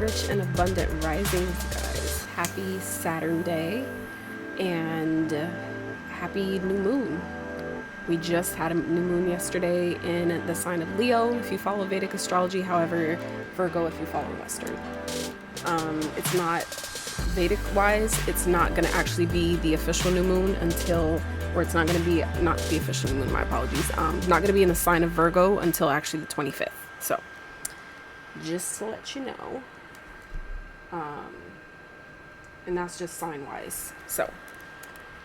rich and abundant risings, guys. Happy Saturn day and happy new moon. We just had a new moon yesterday in the sign of Leo if you follow Vedic astrology, however Virgo if you follow Western. It's not Vedic wise, it's not going to actually be the official new moon until, or it's not going to be, not the official new moon, my apologies, not going to be in the sign of Virgo until actually the 25th. So just to let you know, and that's just sign wise. So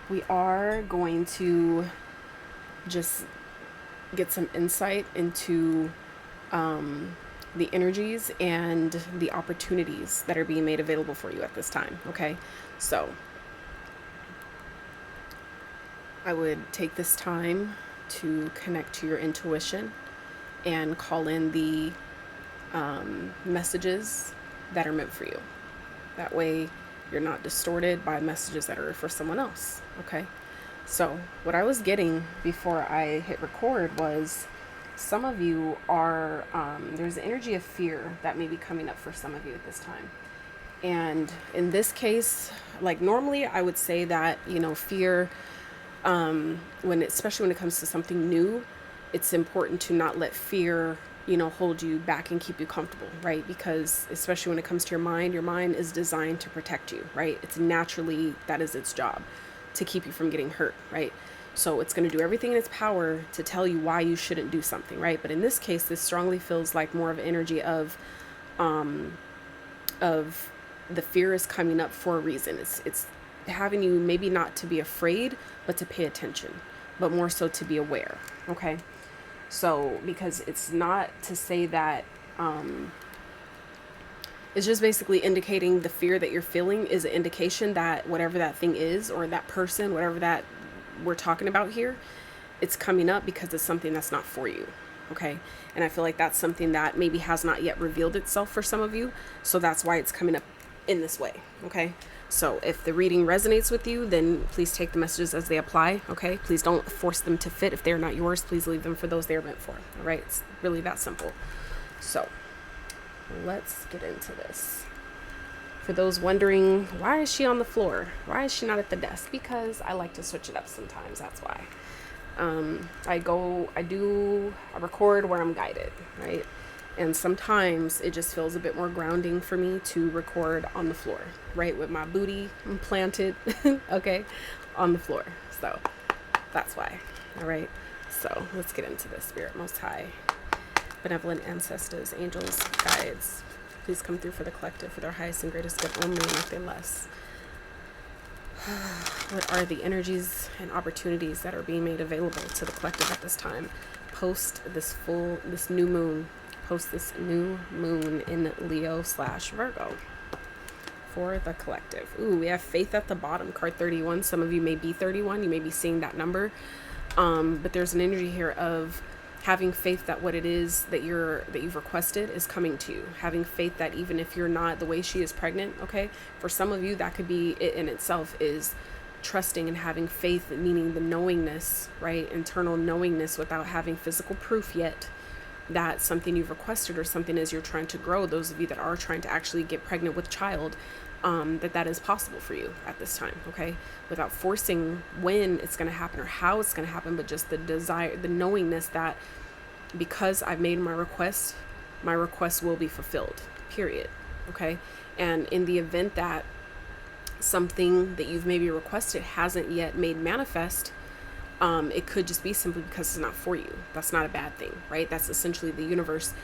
we are going to just get some insight into the energies and the opportunities that are being made available for you at this time. Okay, so I would take this time to connect to your intuition and call in the messages that are meant for you. That way you're not distorted by messages that are for someone else. Okay, so what I was getting before I hit record was some of you are, there's an energy of fear that may be coming up for some of you at this time. And in this case, like normally I would say that, you know, fear, especially when it comes to something new, it's important to not let fear, you know, hold you back and keep you comfortable, right? Because especially when it comes to your mind is designed to protect you, right? It's naturally, that is its job, to keep you from getting hurt, right? So it's going to do everything in its power to tell you why you shouldn't do something, right? But in this case, this strongly feels like more of an energy of the fear is coming up for a reason. It's having you maybe not to be afraid, but to pay attention, but more so to be aware, okay? So, because it's not to say that, it's just basically indicating the fear that you're feeling is an indication that whatever that thing is, or that person, whatever that we're talking about here, it's coming up because it's something that's not for you. Okay. And I feel like that's something that maybe has not yet revealed itself for some of you. So that's why it's coming up in this way. Okay. So if the reading resonates with you, then please take the messages as they apply. Okay. Please don't force them to fit. If they're not yours, please leave them for those they're meant for. All right. It's really that simple. So let's get into this. For those wondering, why is she on the floor? Why is she not at the desk? Because I like to switch it up sometimes. That's why. I record where I'm guided, right? And sometimes it just feels a bit more grounding for me to record on the floor, right? With my booty planted, okay, on the floor. So that's why. All right. So let's get into this. Spirit Most High, benevolent ancestors, angels, guides, please come through for the collective for their highest and greatest good only, nothing less. What are the energies and opportunities that are being made available to the collective at this time? Post this new moon in Leo/Virgo for the collective. Ooh, we have Faith at the bottom, card 31. Some of you may be 31. You may be seeing that number. But there's an energy here of having faith that what it is that you've requested is coming to you. Having faith that even if you're not the way she is pregnant, okay, for some of you that could be it in itself, is trusting and having faith, meaning the knowingness, right? Internal knowingness without having physical proof yet that something you've requested or something as you're trying to grow, those of you that are trying to actually get pregnant with child, that is possible for you at this time, okay? Without forcing when it's going to happen or how it's going to happen, but just the desire, the knowingness that because I've made my request will be fulfilled, period, okay? And in the event that something that you've maybe requested hasn't yet made manifest, it could just be simply because it's not for you. That's not a bad thing, right? That's essentially the universe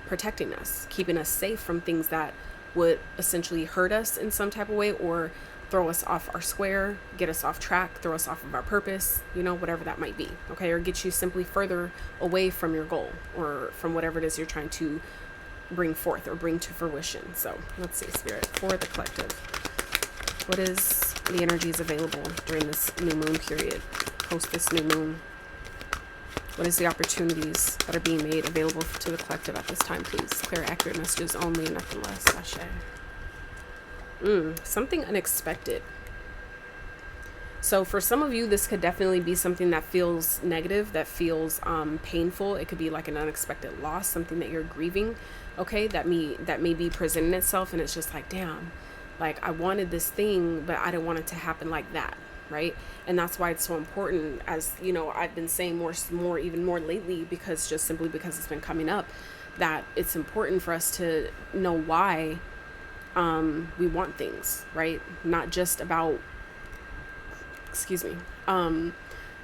protecting us, keeping us safe from things that would essentially hurt us in some type of way or throw us off our square, get us off track, throw us off of our purpose, you know, whatever that might be, okay? Or get you simply further away from your goal or from whatever it is you're trying to bring forth or bring to fruition. So let's see, Spirit, for the collective, what is the energies available during this new moon period, post this new moon? What is the opportunities that are being made available to the collective at this time, please? Clear, accurate messages only, nothing less. Ashe. Something unexpected. So for some of you, this could definitely be something that feels negative, that feels painful. It could be like an unexpected loss, something that you're grieving, okay, that may be presenting itself, and it's just like, damn, like I wanted this thing, but I didn't want it to happen like that, right? And that's why it's so important, as you know, I've been saying even more lately, because just simply because it's been coming up, that it's important for us to know why we want things, right? Not just about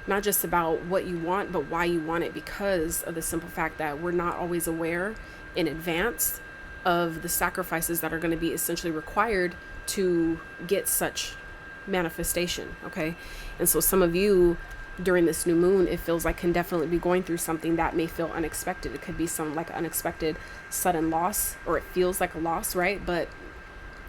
not just about what you want, but why you want it, because of the simple fact that we're not always aware in advance of the sacrifices that are going to be essentially required to get such manifestation, okay? And so some of you during this new moon, it feels like, can definitely be going through something that may feel unexpected. It could be some like unexpected sudden loss, or it feels like a loss, right? But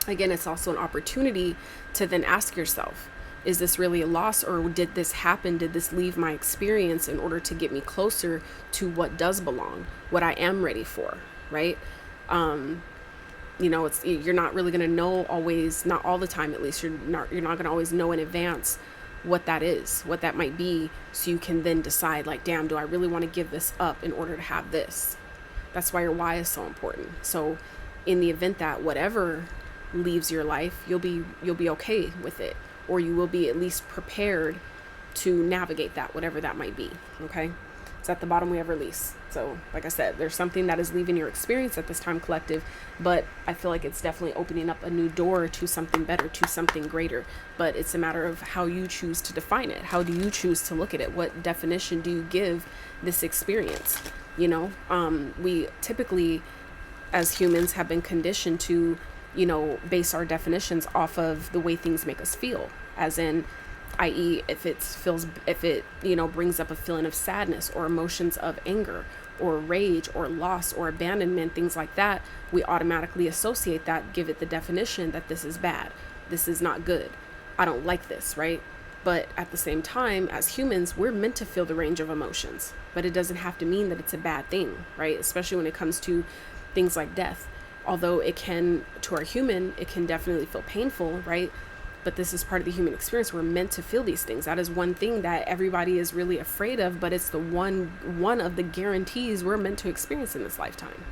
again, it's also an opportunity to then ask yourself, is this really a loss, or did this happen? Did this leave my experience in order to get me closer to what does belong, what I am ready for, right? You know, you're not really going to know always, not all the time at least, you're not going to always know in advance what that is, what that might be, so you can then decide like, damn, do I really want to give this up in order to have this? That's why your why is so important. So in the event that whatever leaves your life, you'll be okay with it, or you will be at least prepared to navigate that, whatever that might be, okay? So at the bottom we have release. So like I said, there's something that is leaving your experience at this time, collective, but I feel like it's definitely opening up a new door to something better, to something greater. But it's a matter of how you choose to define it. How do you choose to look at it? What definition do you give this experience? You know, we typically as humans have been conditioned to, you know, base our definitions off of the way things make us feel, as in, i.e. if it, you know, brings up a feeling of sadness or emotions of anger or rage or loss or abandonment, things like that, we automatically associate that, give it the definition that this is bad, this is not good, I don't like this, right? But at the same time, as humans, we're meant to feel the range of emotions, but it doesn't have to mean that it's a bad thing, right? Especially when it comes to things like death. Although it can, to our human, it can definitely feel painful, right? But this is part of the human experience. We're meant to feel these things. That is one thing that everybody is really afraid of, but it's the one of the guarantees we're meant to experience in this lifetime.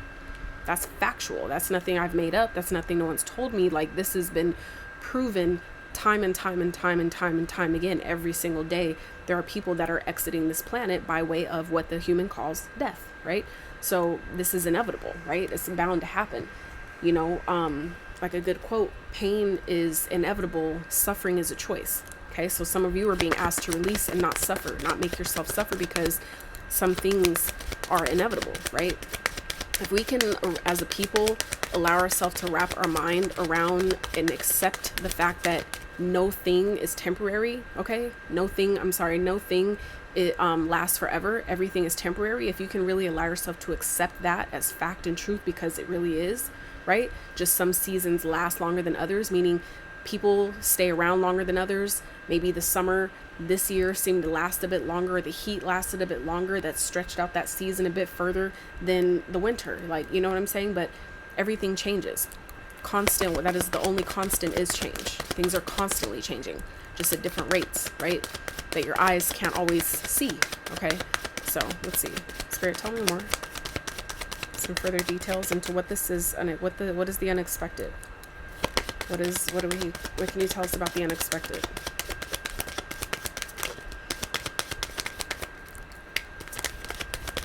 That's factual. That's nothing I've made up. That's nothing no one's told me. Like, this has been proven time and time and time and time and time again. Every single day, there are people that are exiting this planet by way of what the human calls death, right? So this is inevitable, right? It's bound to happen. You know, like a good quote, pain is inevitable, suffering is a choice. Okay, so some of you are being asked to release and not suffer, not make yourself suffer, because some things are inevitable, right? If we can, as a people, allow ourselves to wrap our mind around and accept the fact that no thing is temporary, okay? No thing it lasts forever. Everything is temporary. If you can really allow yourself to accept that as fact and truth, because it really is, right? Just some seasons last longer than others, meaning people stay around longer than others. Maybe the summer this year seemed to last a bit longer, or the heat lasted a bit longer, that stretched out that season a bit further than the winter. Like, you know what I'm saying? But everything changes. Constant, that is the only constant, is change. Things are constantly changing, just at different rates, right? That your eyes can't always see, okay? So let's see. Spirit, tell me more. Some further details into what this is, and what is the unexpected? What can you tell us about the unexpected?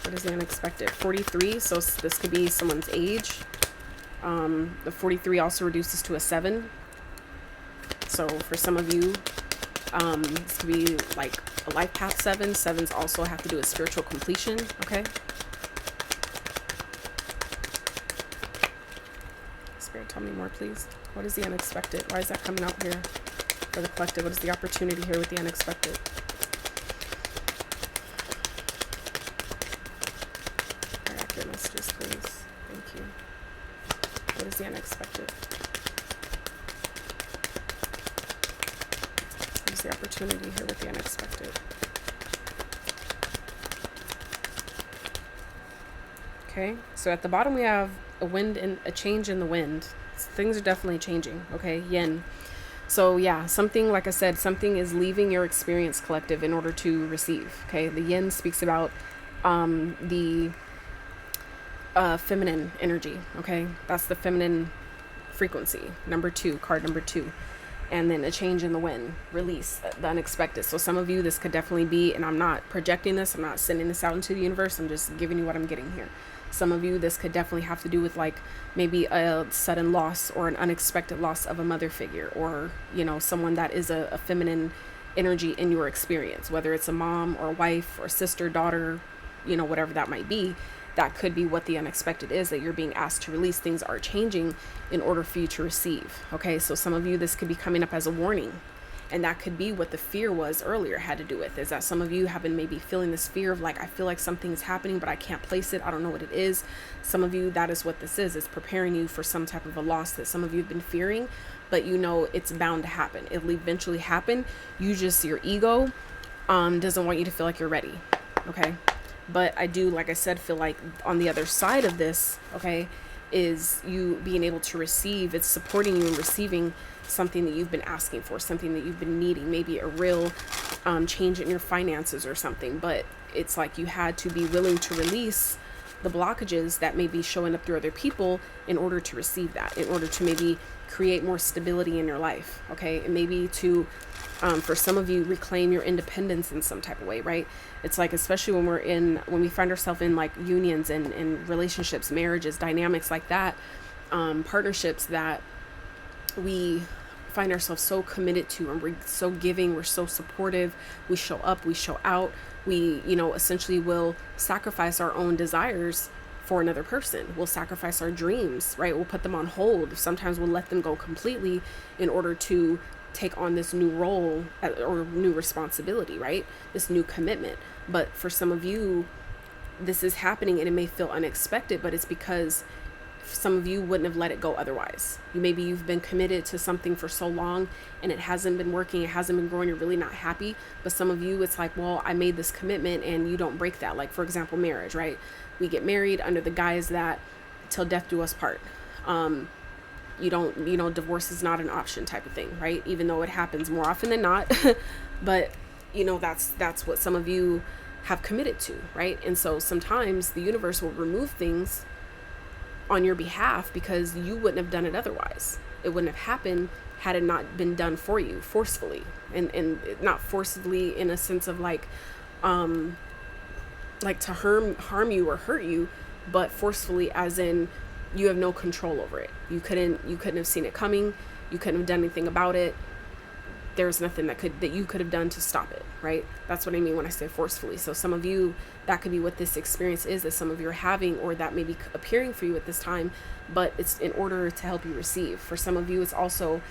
What is the unexpected? 43, so this could be someone's age. The 43 also reduces to a 7. So for some of you, this could be like a life path 7. 7s also have to do with spiritual completion, okay? Spirit, tell me more, please. What is the unexpected? Why is that coming out here for the collective? What is the opportunity here with the unexpected? Accurate messages, please. Thank you. What is the unexpected? What is the opportunity here with the unexpected? Okay, so at the bottom we have a wind and a change in the wind. Things are definitely changing, okay? Yin. So yeah, something, like I said, something is leaving your experience collective in order to receive. Okay, the yin speaks about the feminine energy. Okay, that's the feminine frequency. Number 2, card number 2. And then a change in the wind, release, the unexpected. So some of you, this could definitely be, and I'm not projecting this, I'm not sending this out into the universe, I'm just giving you what I'm getting here. Some of you, this could definitely have to do with like maybe a sudden loss or an unexpected loss of a mother figure, or, you know, someone that is a feminine energy in your experience, whether it's a mom or a wife or sister, daughter, you know, whatever that might be. That could be what the unexpected is that you're being asked to release. Things are changing in order for you to receive. Okay, so some of you, this could be coming up as a warning. And that could be what the fear was earlier had to do with, is that some of you have been maybe feeling this fear of like, I feel like something is happening, but I can't place it. I don't know what it is. Some of you, that is what this is. It's preparing you for some type of a loss that some of you have been fearing, but you know it's bound to happen. It'll eventually happen. You just, your ego doesn't want you to feel like you're ready. Okay. But I do, like I said, feel like on the other side of this, okay, is you being able to receive. It's supporting you in receiving something that you've been asking for, something that you've been needing, maybe a real change in your finances or something. But it's like you had to be willing to release the blockages that may be showing up through other people in order to receive that, in order to maybe create more stability in your life, okay? And maybe to, for some of you, reclaim your independence in some type of way, right? It's like, especially when we find ourselves in like unions and relationships, marriages, dynamics like that, partnerships that we find ourselves so committed to, and we're so giving, we're so supportive, we show up, we show out, we, you know, essentially will sacrifice our own desires for another person. We'll sacrifice our dreams, right? We'll put them on hold. Sometimes we'll let them go completely in order to take on this new role or new responsibility, right? This new commitment. But for some of you, this is happening and it may feel unexpected, but it's because some of you wouldn't have let it go otherwise. Maybe you've been committed to something for so long and it hasn't been working, it hasn't been growing, you're really not happy. But some of you, it's like, well, I made this commitment and you don't break that. Like, for example, marriage, right? We get married under the guise that till death do us part. You don't, you know, divorce is not an option type of thing, right? Even though it happens more often than not. But, you know, that's what some of you have committed to, right? And so sometimes the universe will remove things on your behalf because you wouldn't have done it otherwise. It wouldn't have happened had it not been done for you forcefully, and not forcibly in a sense of like to harm you or hurt you, but forcefully as in you have no control over it. You couldn't have seen it coming. You couldn't have done anything about it. There's nothing that you could have done to stop it, right? That's what I mean when I say forcefully. So some of you, that could be what this experience is that some of you are having, or that may be appearing for you at this time, but it's in order to help you receive. For some of you, it's also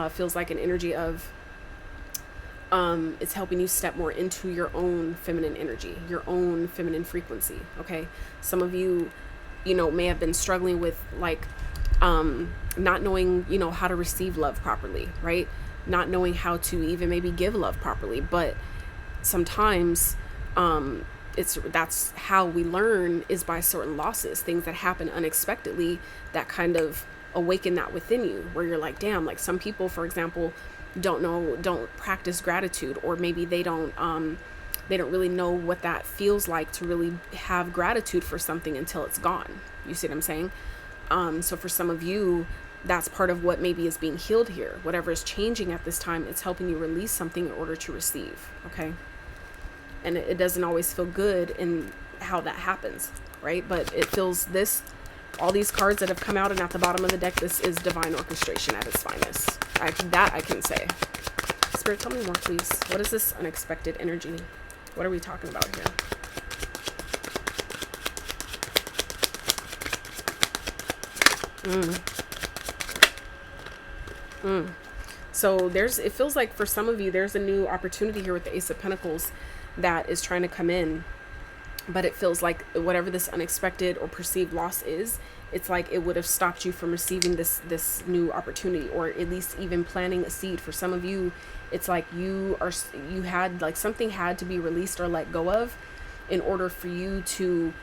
feels like an energy of it's helping you step more into your own feminine energy, your own feminine frequency, okay? Some of you, you know, may have been struggling with like not knowing, you know, how to receive love properly, right? Not knowing how to even maybe give love properly. But sometimes that's how we learn, is by certain losses, things that happen unexpectedly that kind of awaken that within you, where you're like, damn, like some people, for example, don't practice gratitude, or maybe they don't really know what that feels like to really have gratitude for something until it's gone. You see what I'm saying? So for some of you, that's part of what maybe is being healed here. Whatever is changing at this time, it's helping you release something in order to receive, okay? And it doesn't always feel good in how that happens, right? But it feels all these cards that have come out and at the bottom of the deck, this is divine orchestration at its finest. I can say. Spirit, tell me more, please. What is this unexpected energy? What are we talking about here? So it feels like for some of you, there's a new opportunity here with the Ace of Pentacles that is trying to come in, but it feels like whatever this unexpected or perceived loss is, it's like it would have stopped you from receiving this new opportunity, or at least even planting a seed. For some of you, it's like you had like something had to be released or let go of in order for you to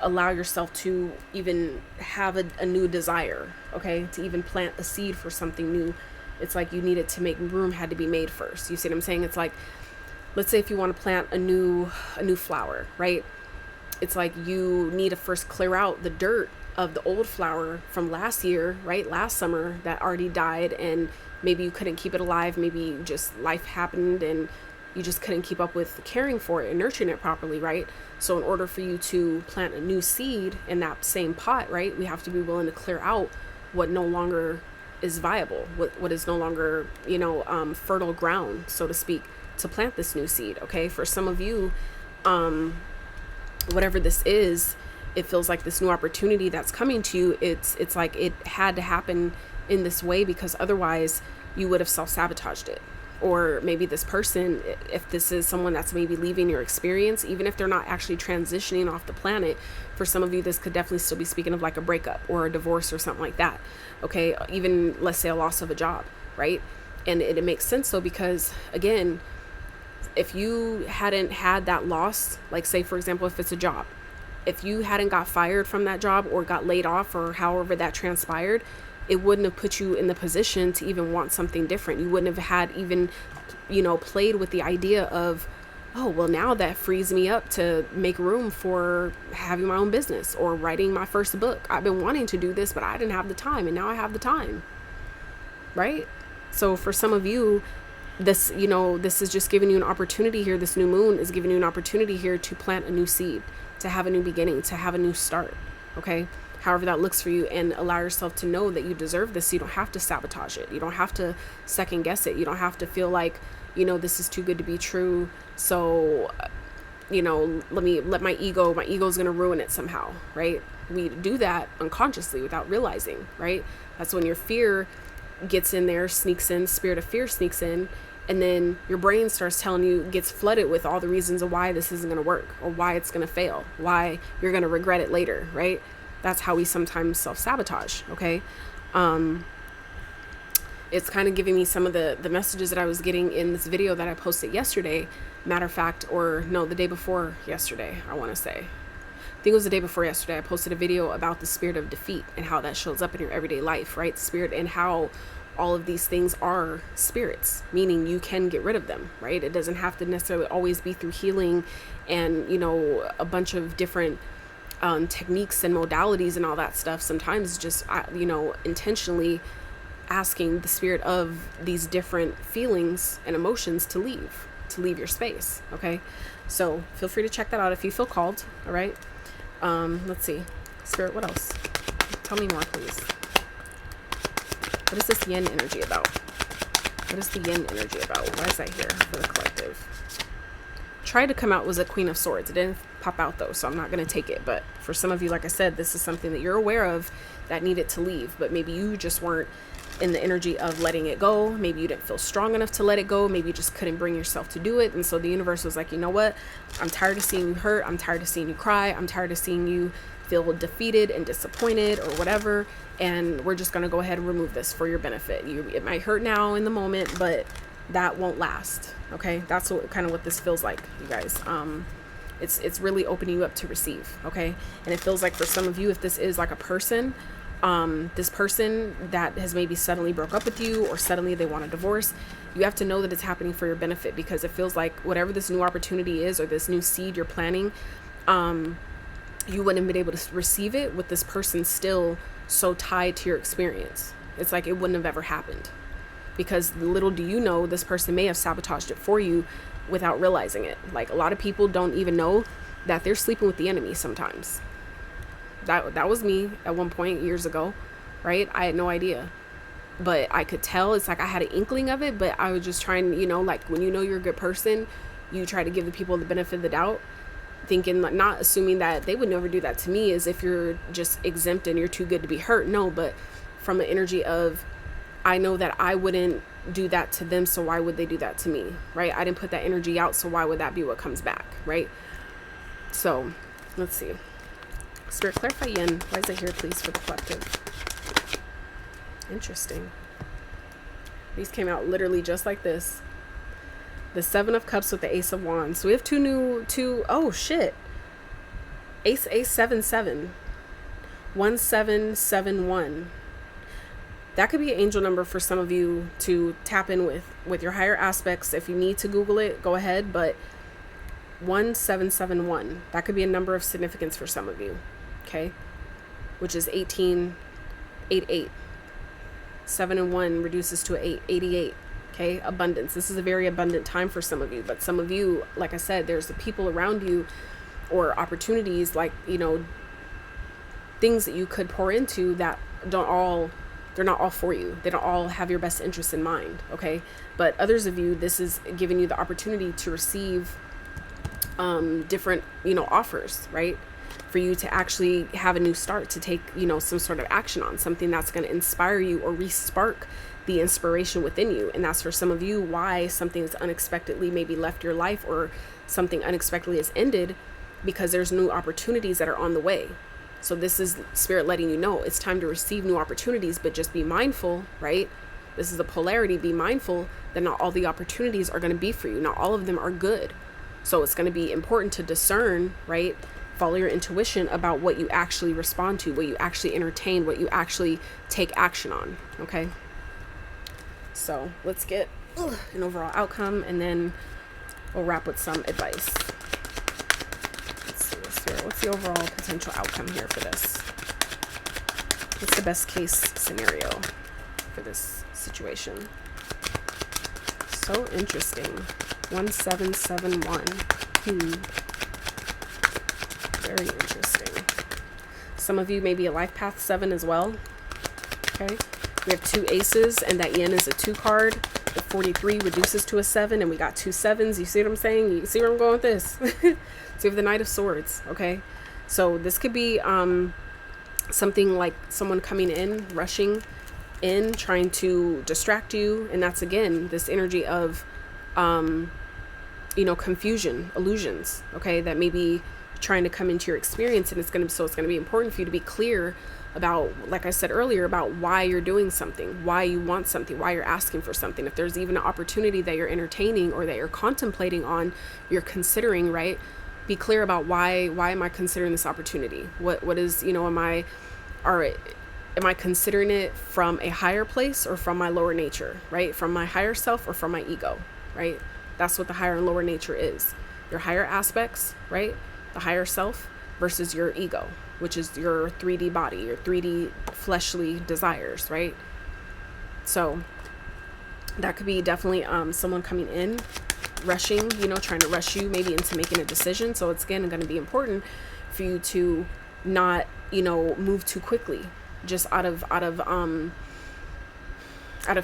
allow yourself to even have a new desire, okay, to even plant a seed for something new It's like you needed to make room, had to be made first. You see what I'm saying? It's like, let's say if you want to plant a new flower, right? It's like you need to first clear out the dirt of the old flower from last year, right? Last summer that already died, and maybe you couldn't keep it alive. Maybe just life happened and you just couldn't keep up with caring for it and nurturing it properly, right? So in order for you to plant a new seed in that same pot, right, we have to be willing to clear out what no longer is viable, what is no longer, fertile ground, so to speak, to plant this new seed. Okay, for some of you, whatever this is, it feels like this new opportunity that's coming to you, it's like it had to happen in this way, because otherwise you would have self-sabotaged it. Or maybe this person, if this is someone that's maybe leaving your experience, even if they're not actually transitioning off the planet, for some of you, this could definitely still be speaking of like a breakup or a divorce or something like that. Okay, even let's say a loss of a job, right? And it makes sense though, because again, if you hadn't had that loss, like say for example, if it's a job, if you hadn't got fired from that job or got laid off or however that transpired, it wouldn't have put you in the position to even want something different. You wouldn't have had even, played with the idea of, oh, well, now that frees me up to make room for having my own business or writing my first book. I've been wanting to do this, but I didn't have the time, and now I have the time, right? So for some of you, this is just giving you an opportunity here. This new moon is giving you an opportunity here to plant a new seed, to have a new beginning, to have a new start, okay? However that looks for you, and allow yourself to know that you deserve this. You don't have to sabotage it. You don't have to second guess it. You don't have to feel like, this is too good to be true. So, let my ego's going to ruin it somehow, right? We do that unconsciously without realizing, right? That's when your fear gets in there, sneaks in, spirit of fear sneaks in, and then your brain starts telling you, gets flooded with all the reasons of why this isn't going to work, or why it's going to fail, why you're going to regret it later, right? That's how we sometimes self-sabotage, okay? It's kind of giving me some of the messages that I was getting in this video that I posted yesterday. Matter of fact, or no, the day before yesterday, I want to say. I think it was the day before yesterday. I posted a video about the spirit of defeat and how that shows up in your everyday life, right? Spirit, and how all of these things are spirits, meaning you can get rid of them, right? It doesn't have to necessarily always be through healing and, a bunch of different techniques and modalities and all that stuff. Sometimes just, intentionally asking the spirit of these different feelings and emotions to leave your space. Okay. So feel free to check that out if you feel called. All right. Let's see. Spirit, what else? Tell me more, please. What is this yin energy about? What is the yin energy about? Why is that here for the collective? Tried to come out was a Queen of Swords. It didn't pop out though, so I'm not going to take it. But for some of you, like I said, this is something that you're aware of that needed to leave, but maybe you just weren't in the energy of letting it go. Maybe you didn't feel strong enough to let it go. Maybe you just couldn't bring yourself to do it. And so the universe was like, you know what? I'm tired of seeing you hurt. I'm tired of seeing you cry. I'm tired of seeing you feel defeated and disappointed or whatever. And we're just going to go ahead and remove this for your benefit. It might hurt now in the moment, but that won't last. Okay. That's what this feels like, you guys. It's really opening you up to receive. Okay. And it feels like for some of you, if this is like a person, this person that has maybe suddenly broke up with you, or suddenly they want a divorce, you have to know that it's happening for your benefit, because it feels like whatever this new opportunity is, or this new seed you're planting, you wouldn't have been able to receive it with this person still so tied to your experience. It's like it wouldn't have ever happened, because little do you know, this person may have sabotaged it for you without realizing it. Like, a lot of people don't even know that they're sleeping with the enemy sometimes. That was me at one point years ago, right? I had no idea, but I could tell. It's like I had an inkling of it, but I was just trying, like when you're a good person, you try to give the people the benefit of the doubt, thinking, like, not assuming that they would never do that to me, as if you're just exempt and you're too good to be hurt. No, but from an energy of, I know that I wouldn't do that to them, so why would they do that to me, right? I didn't put that energy out, so why would that be what comes back, right? So let's see. Spirit, clarify yin. Why is it here, please, for the collective? Interesting. These came out literally just like this. The 7 of Cups with the Ace of Wands. So we have oh shit. Ace 7 7. 1771. That could be an angel number for some of you to tap in with your higher aspects. If you need to Google it, go ahead. But 1771, that could be a number of significance for some of you, okay? Which is 1888. 7 and 1 reduces to 8, 88. Okay, abundance. This is a very abundant time for some of you, but some of you, like I said, there's the people around you or opportunities, like, you know, things that you could pour into that they're not all for you. They don't all have your best interests in mind. Okay, but others of you, this is giving you the opportunity to receive different, you know, offers, right? For you to actually have a new start, to take, you know, some sort of action on something that's going to inspire you or re-spark the inspiration within you. And that's for some of you why something has unexpectedly maybe left your life, or something unexpectedly has ended, because there's new opportunities that are on the way. So this is spirit letting you know it's time to receive new opportunities, but just be mindful, right? This is the polarity. Be mindful that not all the opportunities are going to be for you. Not all of them are good. So it's going to be important to discern, right? Follow your intuition about what you actually respond to, what you actually entertain, what you actually take action on. Okay. So let's get an overall outcome, and then we'll wrap with some advice. Let's see what's here. What's the overall potential outcome here for this? What's the best case scenario for this situation? So interesting. 1771. Very interesting. Some of you may be a life path 7 as well. Okay. We have 2 aces, and that yen is a 2 card. The 43 reduces to a 7, and we got 2 7s. You see what I'm saying? You see where I'm going with this? So we have the Knight of Swords. Okay. So this could be something like someone coming in, rushing in, trying to distract you. And that's, again, this energy of, you know, confusion, illusions. Okay. That may be trying to come into your experience, and it's going to be important for you to be clear about, like I said earlier, about why you're doing something, why you want something, why you're asking for something. If there's even an opportunity that you're entertaining or that you're contemplating on, you're considering, right? Be clear about why am I considering this opportunity? What is, you know, am I considering it from a higher place or from my lower nature, right? From my higher self or from my ego, right? That's what the higher and lower nature is. Your higher aspects, right? The higher self versus your ego, which is your 3D body, your 3D fleshly desires, right? So that could be definitely someone coming in, rushing, you know, trying to rush you maybe into making a decision. So it's, again, going to be important for you to not, you know, move too quickly, just out of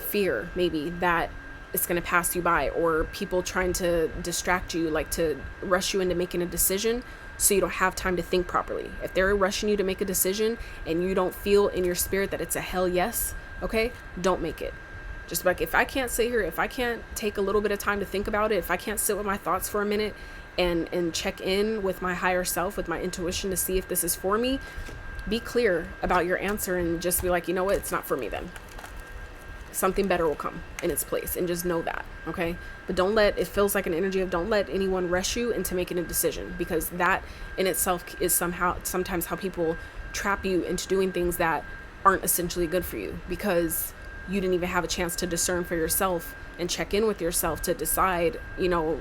fear, maybe, that it's going to pass you by, or people trying to distract you, like to rush you into making a decision so you don't have time to think properly. If they're rushing you to make a decision and you don't feel in your spirit that it's a hell yes, okay, don't make it. Just like, if I can't sit here, if I can't take a little bit of time to think about it, if I can't sit with my thoughts for a minute and check in with my higher self, with my intuition, to see if this is for me, be clear about your answer and just be like, you know what, it's not for me then. Something better will come in its place, and just know that, okay? But don't let, it feels like an energy of, don't let anyone rush you into making a decision, because that in itself is sometimes how people trap you into doing things that aren't essentially good for you, because you didn't even have a chance to discern for yourself and check in with yourself to decide, you know,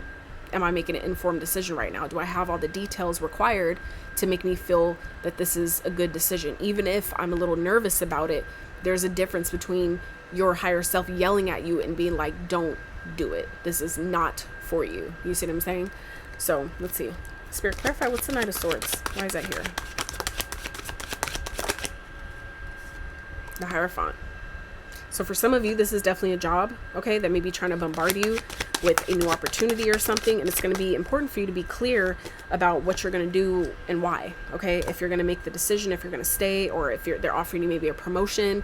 am I making an informed decision right now? Do I have all the details required to make me feel that this is a good decision? Even if I'm a little nervous about it, there's a difference between your higher self yelling at you and being like, don't do it. This is not for you. You see what I'm saying? So let's see. Spirit, clarify, what's the Knight of Swords? Why is that here? The Hierophant. So for some of you, this is definitely a job, okay, that may be trying to bombard you with a new opportunity or something. And it's going to be important for you to be clear about what you're going to do and why, okay? If you're going to make the decision, if you're going to stay, or if they're offering you maybe a promotion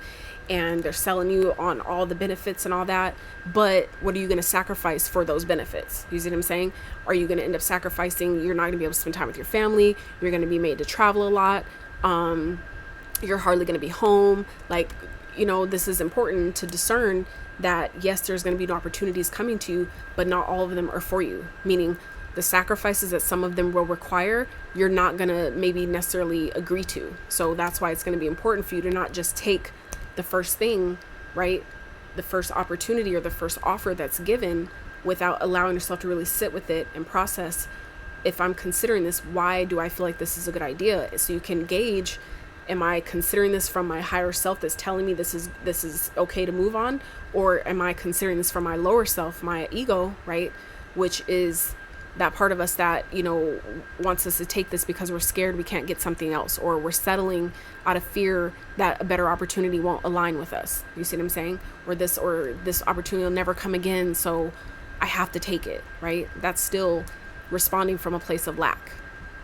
and they're selling you on all the benefits and all that, but what are you going to sacrifice for those benefits? You see what I'm saying? Are you going to end up sacrificing? You're not going to be able to spend time with your family. You're going to be made to travel a lot. You're hardly going to be home. Like, you know, this is important to discern that, yes, there's going to be opportunities coming to you, but not all of them are for you. Meaning the sacrifices that some of them will require, you're not going to maybe necessarily agree to. So that's why it's going to be important for you to not just take the first thing right? The first opportunity or the first offer that's given, without allowing yourself to really sit with it and process, if I'm considering this, why do I feel like this is a good idea? So you can gauge, am I considering this from my higher self that's telling me this is okay to move on? Or am I considering this from my lower self, my ego, right? Which is that part of us that, wants us to take this because we're scared we can't get something else, or we're settling out of fear that a better opportunity won't align with us. You see what I'm saying? Or this opportunity will never come again, so I have to take it, right? That's still responding from a place of lack.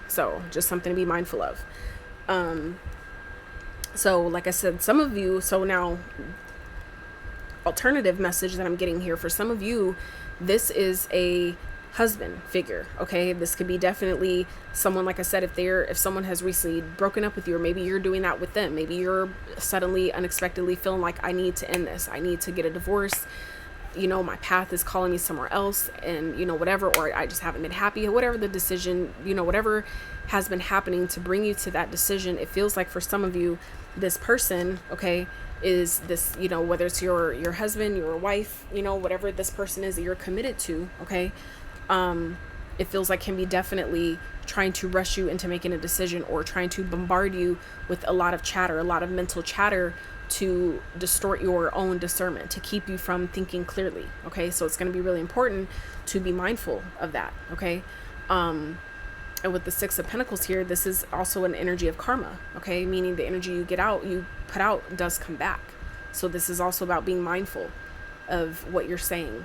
So just something to be mindful of. So like I said, some of you, so now alternative message that I'm getting here for some of you, this is a husband figure. Okay, this could be definitely someone, like I said, if someone has recently broken up with you, or maybe you're doing that with them, maybe you're suddenly unexpectedly feeling like, I need to end this, I need to get a divorce, my path is calling me somewhere else, and whatever, or I just haven't been happy, whatever the decision, whatever has been happening to bring you to that decision. It feels like for some of you, this person, okay, is this, whether it's your husband, your wife, whatever this person is that you're committed to, okay, it feels like can be definitely trying to rush you into making a decision, or trying to bombard you with a lot of chatter, a lot of mental chatter, to distort your own discernment, to keep you from thinking clearly. Okay, so it's going to be really important to be mindful of that. Okay, and with the Six of Pentacles here, this is also an energy of karma. Okay, meaning the energy you put out does come back. So this is also about being mindful of what you're saying,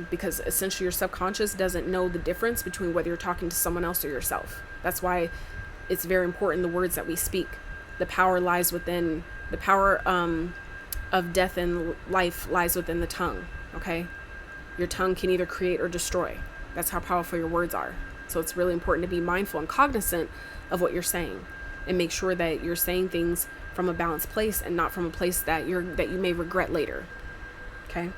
because essentially your subconscious doesn't know the difference between whether you're talking to someone else or yourself. That's why it's very important, the words that we speak. The power lies within the power of death and life lies within the tongue. Okay, your tongue can either create or destroy. That's how powerful your words are. So it's really important to be mindful and cognizant of what you're saying, and make sure that you're saying things from a balanced place, and not from a place that you may regret later. Okay.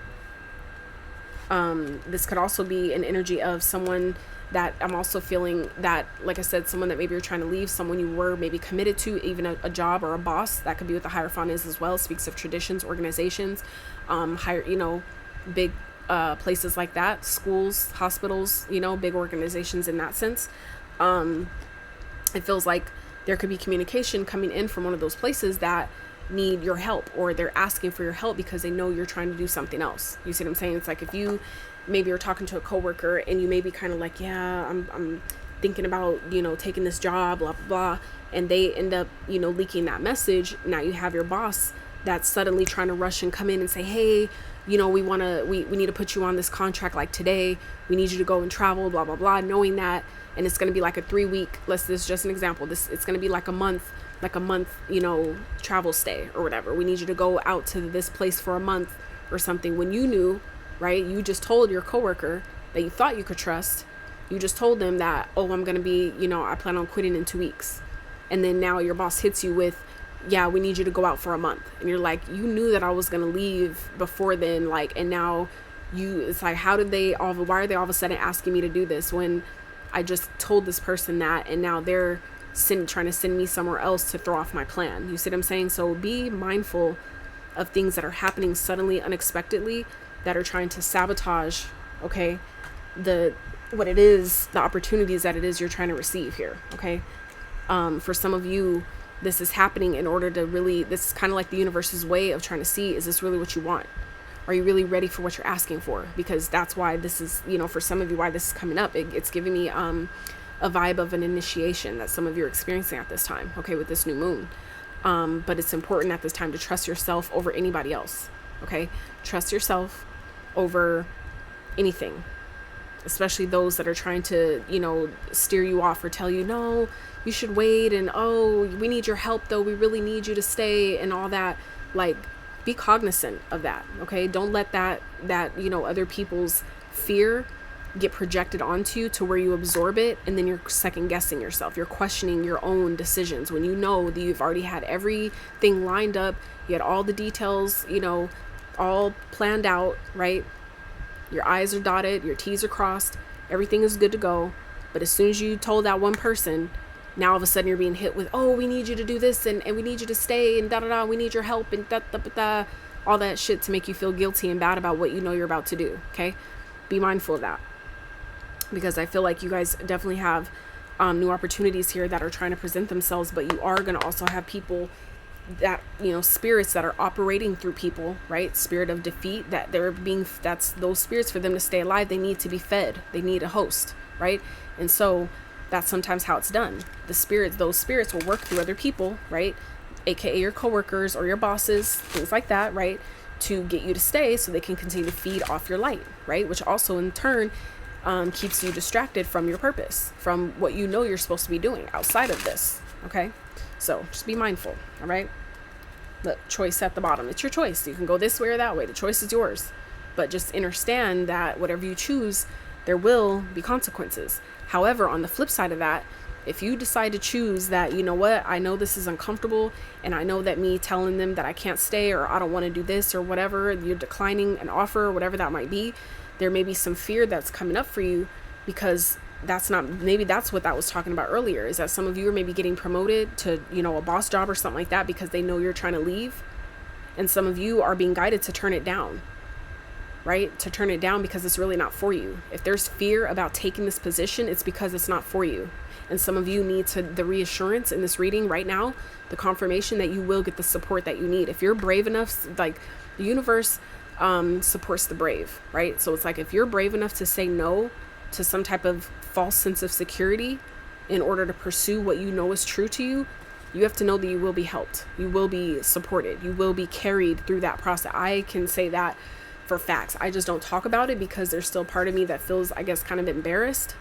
This could also be an energy of someone that I'm also feeling that, like I said, someone that maybe you're trying to leave, someone you were maybe committed to, even a job or a boss. That could be what the Hierophant is as well. It speaks of traditions, organizations, higher, big places like that, schools, hospitals, big organizations in that sense. It feels like there could be communication coming in from one of those places that need your help, or they're asking for your help because they know you're trying to do something else. You see what I'm saying? It's like if you maybe you're talking to a coworker and you may be kind of like, yeah, I'm thinking about, taking this job, blah, blah, blah. And they end up, leaking that message. Now you have your boss that's suddenly trying to rush and come in and say, hey, we need to put you on this contract like today. We need you to go and travel, blah, blah, blah, knowing that. And it's going to be like a 3-week, this is just an example. It's going to be like a month, travel stay or whatever. We need you to go out to this place for a month or something, when you knew, right? You just told your coworker that you thought you could trust. You just told them that, oh, I'm going to be, I plan on quitting in 2 weeks. And then now your boss hits you with, yeah, we need you to go out for a month. And you're like, you knew that I was going to leave before then. And now it's like, why are they all of a sudden asking me to do this when I just told this person that, and now they're trying to send me somewhere else to throw off my plan. You see what I'm saying? So be mindful of things that are happening suddenly, unexpectedly, that are trying to sabotage, okay, the opportunities that it is you're trying to receive here, okay? For some of you, this is happening in order to really, this is kind of like the universe's way of trying to see, is this really what you want? Are you really ready for what you're asking for? Because that's why this is, for some of you, why this is coming up. It's giving me a vibe of an initiation that some of you are experiencing at this time, okay, with this new moon. But it's important at this time to trust yourself over anybody else, okay? Trust yourself over anything, especially those that are trying to, steer you off or tell you, no, you should wait, and oh, we need your help though, we really need you to stay, and all that. Like, be cognizant of that, okay? Don't let that other people's fear get projected onto you to where you absorb it, and then you're second guessing yourself. You're questioning your own decisions when you know that you've already had everything lined up. You had all the details, all planned out, right? Your I's are dotted, your T's are crossed, everything is good to go. But as soon as you told that one person, now all of a sudden you're being hit with, oh, we need you to do this, and we need you to stay, and da-da-da, we need your help, and da-da-da-da. all that shit to make you feel guilty and bad about what you know you're about to do. Okay, be mindful of that, because I feel like you guys definitely have new opportunities here that are trying to present themselves, but you are going to also have people that, you know, spirits that are operating through people, right? Spirit of defeat, that that's those spirits, for them to stay alive, they need to be fed, they need a host, right? And so that's sometimes how it's done. Those spirits will work through other people, right? AKA your coworkers or your bosses, things like that, right? To get you to stay so they can continue to feed off your light, right? Which also in turn keeps you distracted from your purpose, from what you know you're supposed to be doing outside of this, okay? So just be mindful, all right? The choice at the bottom, it's your choice. You can go this way or that way. The choice is yours. But just understand that whatever you choose, there will be consequences. However, on the flip side of that, if you decide to choose that, you know what, I know this is uncomfortable, and I know that me telling them that I can't stay, or I don't want to do this, or whatever, you're declining an offer or whatever that might be, there may be some fear that's coming up for you, because maybe that's what that was talking about earlier, is that some of you are maybe getting promoted to, you know, a boss job or something like that because they know you're trying to leave. And some of you are being guided to turn it down, right? To turn it down because it's really not for you. If there's fear about taking this position, it's because it's not for you. And some of you need the reassurance in this reading right now, the confirmation that you will get the support that you need. If you're brave enough, like the universe supports the brave, right? So it's like, if you're brave enough to say no to some type of false sense of security in order to pursue what you know is true to you, you have to know that you will be helped. You will be supported. You will be carried through that process. I can say that for facts. I just don't talk about it because there's still part of me that feels, I guess, kind of embarrassed,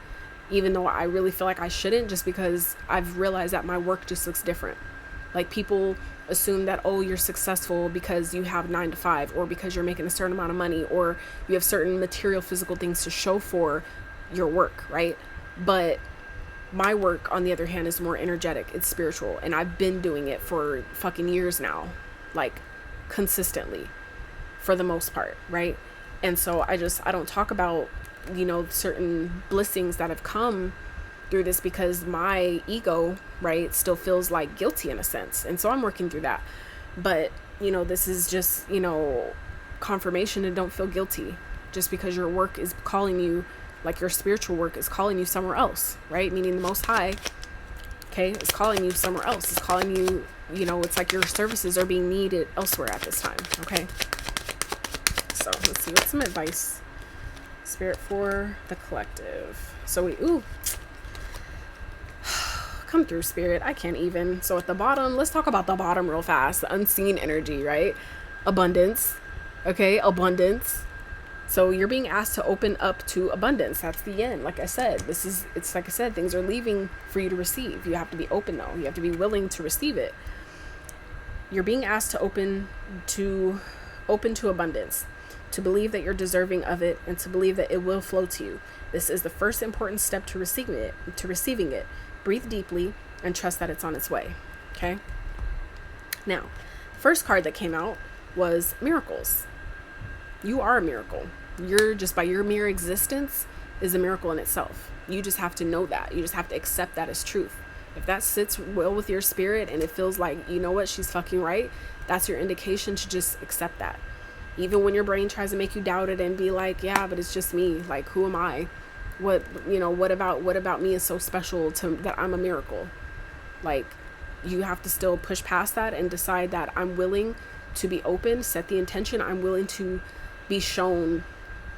even though I really feel like I shouldn't, just because I've realized that my work just looks different. Like, people assume that, oh, you're successful because you have 9 to 5, or because you're making a certain amount of money, or you have certain material, physical things to show for your work, right? But my work, on the other hand, is more energetic. It's spiritual, and I've been doing it for fucking years now, like consistently, for the most part, right? And so I don't talk about, you know, certain blessings that have come through this, because my ego, right, still feels like guilty in a sense. And so I'm working through that. But, you know, this is just, you know, confirmation, and don't feel guilty just because your work is calling you, like your spiritual work is calling you somewhere else, right? Meaning the Most High, okay, is calling you somewhere else. It's calling you, you know, it's like your services are being needed elsewhere at this time, okay? So let's see, what's some advice, Spirit, for the collective? So come through, Spirit. I can't even. So at the bottom, let's talk about the bottom real fast. The unseen energy, right? Abundance, okay? Abundance. So you're being asked to open up to abundance. That's the end. Like I said, it's like I said, things are leaving for you to receive. You have to be open though. You have to be willing to receive it. You're being asked to open to abundance, to believe that you're deserving of it, and to believe that it will flow to you. This is the first important step to receiving it. Breathe deeply and trust that it's on its way. Okay. Now, first card that came out was miracles. You are a miracle. You're just, by your mere existence, is a miracle in itself. You just have to know that. You just have to accept that as truth. If that sits well with your spirit and it feels like, you know what, she's fucking right, that's your indication to just accept that. Even when your brain tries to make you doubt it and be like, yeah, but it's just me. Like, who am I? What about me is so special that I'm a miracle? Like, you have to still push past that and decide that I'm willing to be open, set the intention. I'm willing to be shown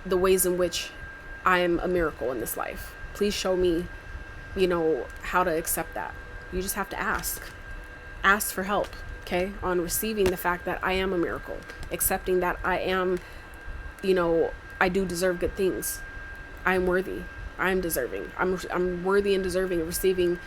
the ways in which I'm a miracle in this life. Please show me, you know, how to accept that. You just have to ask for help, okay? On receiving the fact that I am a miracle, accepting that I am, you know, I do deserve good things. I am worthy. I am deserving. I'm worthy and deserving of receiving,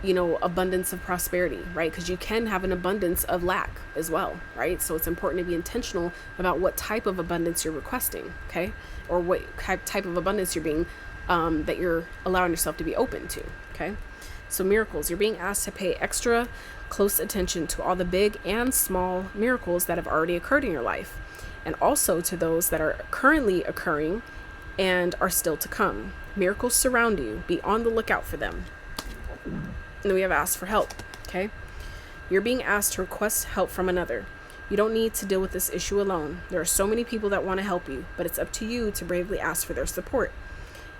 you know, abundance of prosperity, right? Because you can have an abundance of lack as well, right? So it's important to be intentional about what type of abundance you're requesting, okay? Or what type of abundance you're being, that you're allowing yourself to be open to, okay? So miracles, you're being asked to pay extra close attention to all the big and small miracles that have already occurred in your life, and also to those that are currently occurring and are still to come. Miracles surround you. Be on the lookout for them. And then we have asked for help, okay? You're being asked to request help from another. You don't need to deal with this issue alone. There are so many people that want to help you, but it's up to you to bravely ask for their support.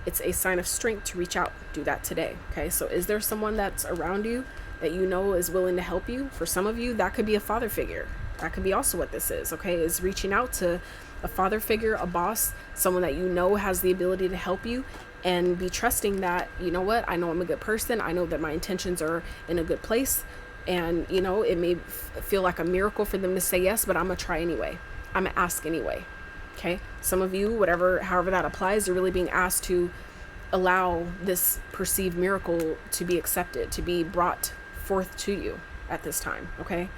It's a sign of strength to reach out. Do that today. Okay. So is there someone that's around you that you know is willing to help you? For some of you, that could be a father figure. That could be also what this is. Okay. Is reaching out to a father figure, a boss, someone that you know has the ability to help you, and be trusting that, you know what, I know I'm a good person. I know that my intentions are in a good place. And, you know, it may feel like a miracle for them to say yes, but I'm going to try anyway. I'm going to ask anyway. Okay. Some of you, however that applies, you're really being asked to allow this perceived miracle to be accepted, to be brought forth to you at this time. Okay.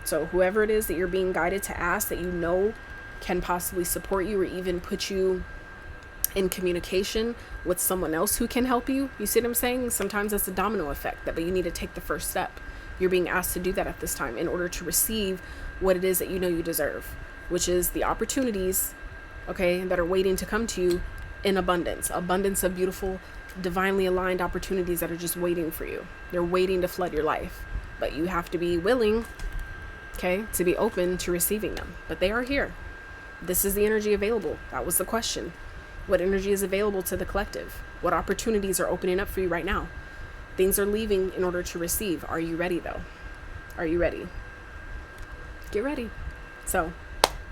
So whoever it is that you're being guided to ask, that you know can possibly support you or even put you in communication with someone else who can help you. You see what I'm saying? Sometimes it's a domino effect, but you need to take the first step. You're being asked to do that at this time in order to receive what it is that you know you deserve, which is the opportunities, okay, that are waiting to come to you in abundance of beautiful, divinely aligned opportunities that are just waiting for you. They're waiting to flood your life, but you have to be willing, okay, to be open to receiving them. But they are here. This is the energy available. That was the question. What energy is available to the collective? What opportunities are opening up for you right now? Things are leaving in order to receive. Are you ready though? Are you ready? Get ready. So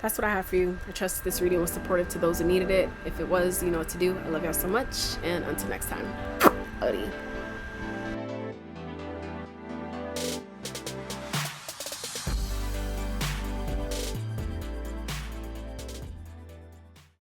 that's what I have for you. I trust this reading was supportive to those who needed it. If it was, you know what to do. I love y'all so much. And until next time. Odie.